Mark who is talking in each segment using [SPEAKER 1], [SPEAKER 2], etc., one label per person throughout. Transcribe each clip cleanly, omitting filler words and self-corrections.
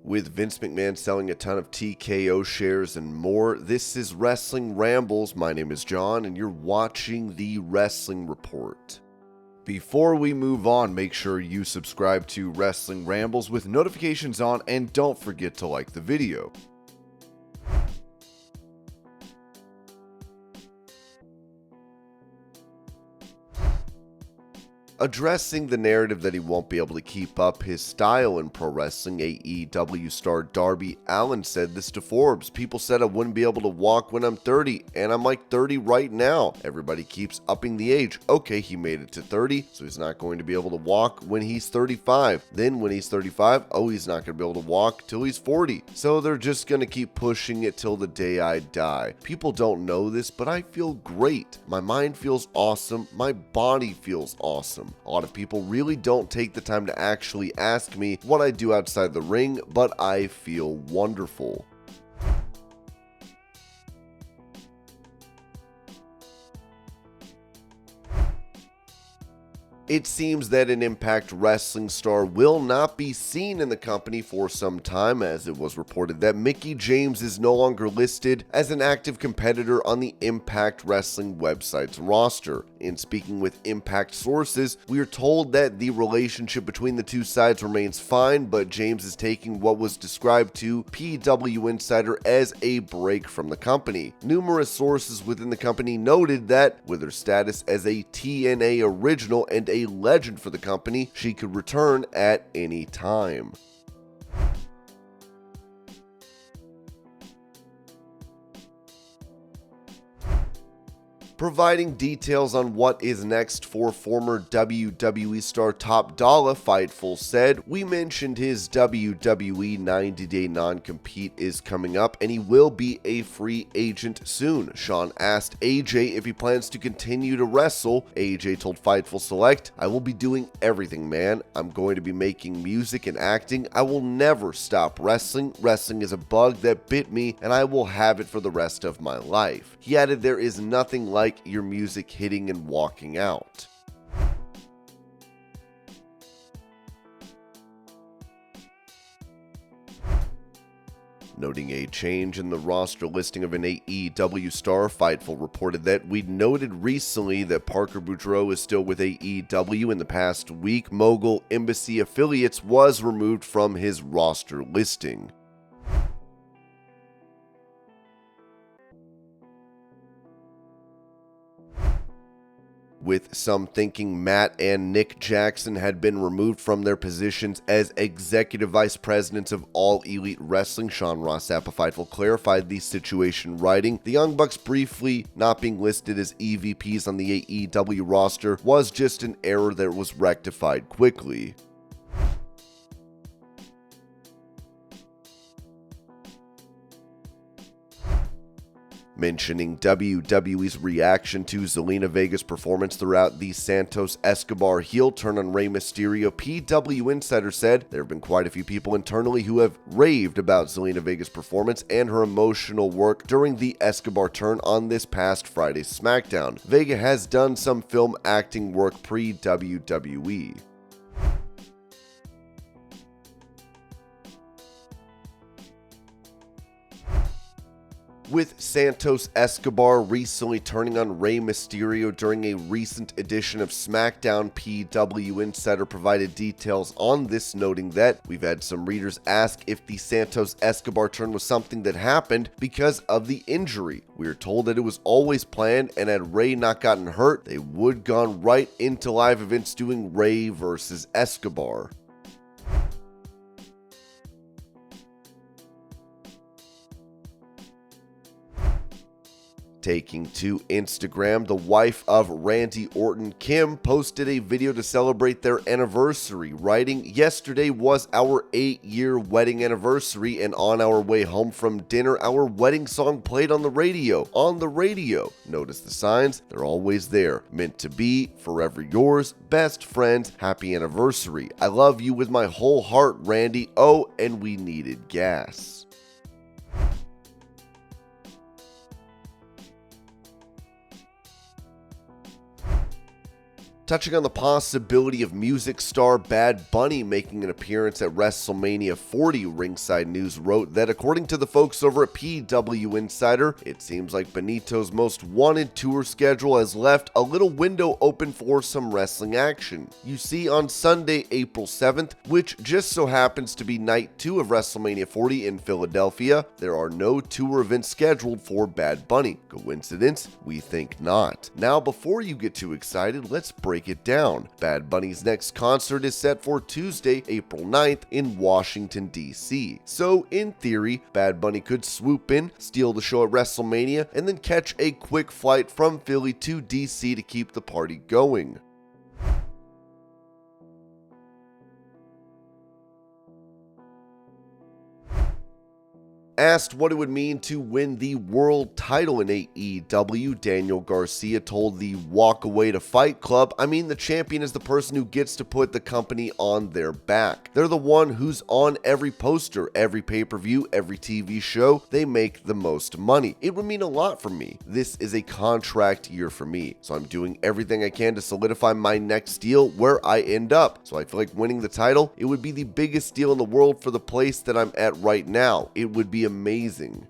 [SPEAKER 1] With Vince McMahon selling a ton of TKO shares and more, this is Wrestling Rambles. My name is John, and you're watching the Wrestling Report. Before we move on, make sure you subscribe to Wrestling Rambles with notifications on, and don't forget to like the video. Addressing the narrative that he won't be able to keep up his style in pro wrestling, AEW star Darby Allin said this to Forbes. "People said I wouldn't be able to walk when I'm 30, and I'm like 30 right now. Everybody keeps upping the age. Okay, he made it to 30, so he's not going to be able to walk when he's 35. Then when he's 35, he's not going to be able to walk till he's 40. So they're just going to keep pushing it till the day I die. People don't know this, but I feel great. My mind feels awesome. My body feels awesome. A lot of people really don't take the time to actually ask me what I do outside the ring, but I feel wonderful." It seems that an Impact Wrestling star will not be seen in the company for some time, as it was reported that Mickie James is no longer listed as an active competitor on the Impact Wrestling website's roster. In speaking with Impact sources, we are told that the relationship between the two sides remains fine, but James is taking what was described to PW Insider as a break from the company. Numerous sources within the company noted that, with her status as a TNA original and a legend for the company, she could return at any time. Providing details on what is next for former WWE star Top Dolla, Fightful said, "We mentioned his WWE 90-day non-compete is coming up, and he will be a free agent soon. Sean asked AJ if he plans to continue to wrestle. AJ told Fightful Select, 'I will be doing everything, man. I'm going to be making music and acting. I will never stop wrestling. Wrestling is a bug that bit me, and I will have it for the rest of my life.' He added, 'There is nothing like your music hitting and walking out.'" Noting a change in the roster listing of an AEW star, Fightful reported that, "We noted recently that Parker Boudreaux is still with AEW. In the past week, Mogul Embassy Affiliates was removed from his roster listing." With some thinking Matt and Nick Jackson had been removed from their positions as Executive Vice Presidents of All Elite Wrestling, Sean Ross Sapp of Fightful clarified the situation, writing, "The Young Bucks briefly not being listed as EVPs on the AEW roster was just an error that was rectified quickly." Mentioning WWE's reaction to Zelina Vega's performance throughout the Santos Escobar heel turn on Rey Mysterio, PW Insider said, "There have been quite a few people internally who have raved about Zelina Vega's performance and her emotional work during the Escobar turn on this past Friday's SmackDown. Vega has done some film acting work pre-WWE." With Santos Escobar recently turning on Rey Mysterio during a recent edition of SmackDown, PW Insider provided details on this, noting that, "We've had some readers ask if the Santos Escobar turn was something that happened because of the injury. We are told that it was always planned, and had Rey not gotten hurt, they would gone right into live events doing Rey versus Escobar." Taking to Instagram, the wife of Randy Orton, Kim, posted a video to celebrate their anniversary, writing, "Yesterday was our 8-year wedding anniversary, and on our way home from dinner, our wedding song played on the radio. Notice the signs, they're always there. Meant to be, forever yours, best friends, happy anniversary. I love you with my whole heart, Randy. Oh, and we needed gas." Touching on the possibility of music star Bad Bunny making an appearance at WrestleMania 40, Ringside News wrote that according to the folks over at PW Insider, it seems like Benito's most wanted tour schedule has left a little window open for some wrestling action. You see, on Sunday, April 7th, which just so happens to be night 2 of WrestleMania 40 in Philadelphia, there are no tour events scheduled for Bad Bunny. Coincidence? We think not. Now, before you get too excited, let's break it down. Bad Bunny's next concert is set for Tuesday, April 9th in Washington, D.C. So, in theory, Bad Bunny could swoop in, steal the show at WrestleMania, and then catch a quick flight from Philly to D.C. to keep the party going. Asked what it would mean to win the world title in AEW, Daniel Garcia told the Walk Away to Fight Club, "I mean, the champion is the person who gets to put the company on their back. They're the one who's on every poster, every pay-per-view, every TV show. They make the most money. It would mean a lot for me. This is a contract year for me, so I'm doing everything I can to solidify my next deal where I end up. So I feel like winning the title, it would be the biggest deal in the world for the place that I'm at right now. It would be amazing."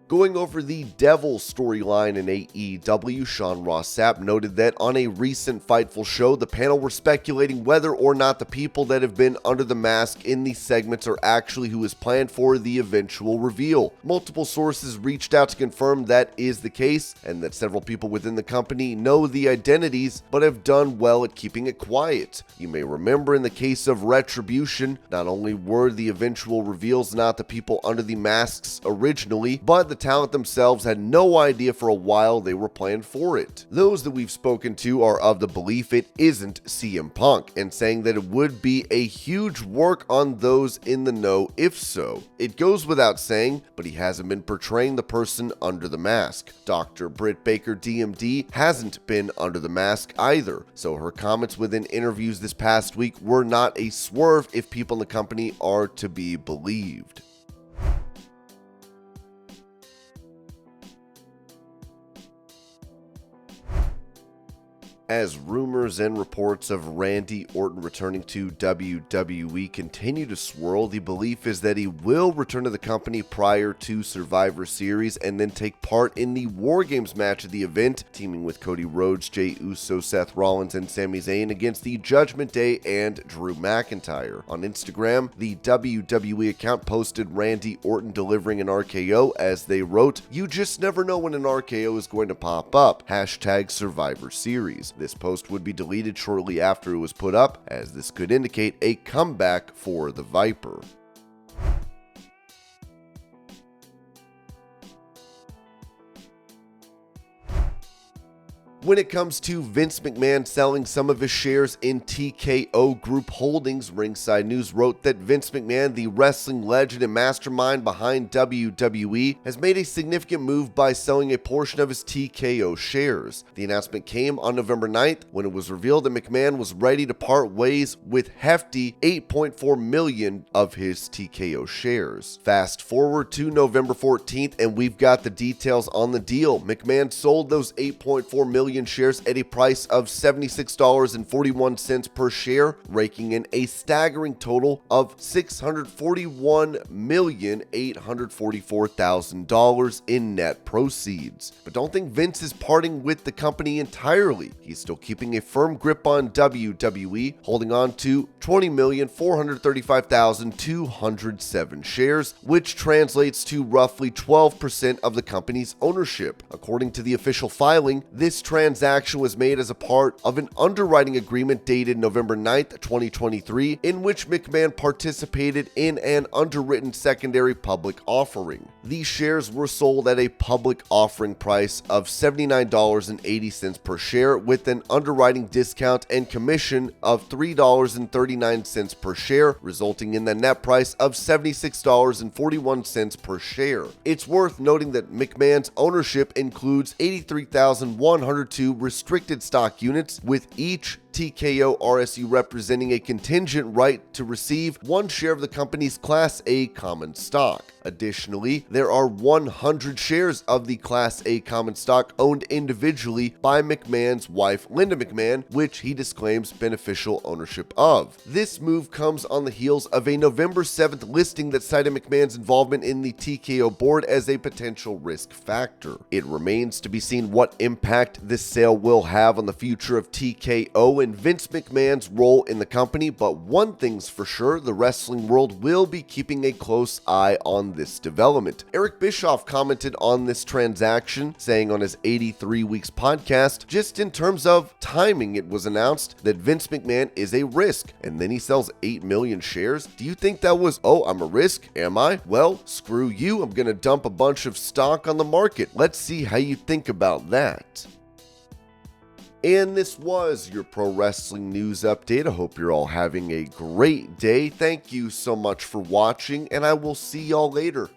[SPEAKER 1] Going over the Devil storyline in AEW, Sean Ross Sapp noted that on a recent Fightful show, the panel were speculating whether or not the people that have been under the mask in these segments are actually who is planned for the eventual reveal. Multiple sources reached out to confirm that is the case, and that several people within the company know the identities, but have done well at keeping it quiet. You may remember in the case of Retribution, not only were the eventual reveals not the people under the masks originally, but the talent themselves had no idea for a while they were planned for it. Those that we've spoken to are of the belief it isn't CM Punk, and saying that it would be a huge work on those in the know if so. It goes without saying, but he hasn't been portraying the person under the mask. Dr. Britt Baker DMD hasn't been under the mask either, so her comments within interviews this past week were not a swerve if people in the company are to be believed. As rumors and reports of Randy Orton returning to WWE continue to swirl, the belief is that he will return to the company prior to Survivor Series and then take part in the War Games match of the event, teaming with Cody Rhodes, Jey Uso, Seth Rollins, and Sami Zayn against the Judgment Day and Drew McIntyre. On Instagram, the WWE account posted Randy Orton delivering an RKO as they wrote, "You just never know when an RKO is going to pop up. Hashtag Survivor Series." This post would be deleted shortly after it was put up, as this could indicate a comeback for the Viper. When it comes to Vince McMahon selling some of his shares in TKO Group Holdings, Ringside News wrote that Vince McMahon, the wrestling legend and mastermind behind WWE, has made a significant move by selling a portion of his TKO shares. The announcement came on November 9th when it was revealed that McMahon was ready to part ways with hefty $8.4 million of his TKO shares. Fast forward to November 14th and we've got the details on the deal. McMahon sold those $8.4 million shares at a price of $76.41 per share, raking in a staggering total of $641,844,000 in net proceeds. But don't think Vince is parting with the company entirely. He's still keeping a firm grip on WWE, holding on to 20,435,207 shares, which translates to roughly 12% of the company's ownership. According to the official filing, this transaction was made as a part of an underwriting agreement dated November 9th, 2023, in which McMahon participated in an underwritten secondary public offering. These shares were sold at a public offering price of $79.80 per share, with an underwriting discount and commission of $3.39 per share, resulting in the net price of $76.41 per share. It's worth noting that McMahon's ownership includes 83,102 restricted stock units, with each TKO RSU representing a contingent right to receive 1 share of the company's Class A common stock. Additionally, there are 100 shares of the Class A common stock owned individually by McMahon's wife Linda McMahon, which he disclaims beneficial ownership of. This move comes on the heels of a November 7th listing that cited McMahon's involvement in the TKO board as a potential risk factor. It remains to be seen what impact this sale will have on the future of TKO and Vince McMahon's role in the company, but one thing's for sure, the wrestling world will be keeping a close eye on this development. Eric Bischoff commented on this transaction, saying on his 83 Weeks podcast, just in terms of timing, it was announced that Vince McMahon is a risk, and then he sells 8 million shares. Do you think that was, oh, I'm a risk? Am I? Well, screw you, I'm gonna dump a bunch of stock on the market. Let's see how you think about that. And this was your pro wrestling news update. I hope you're all having a great day. Thank you so much for watching, and I will see y'all later.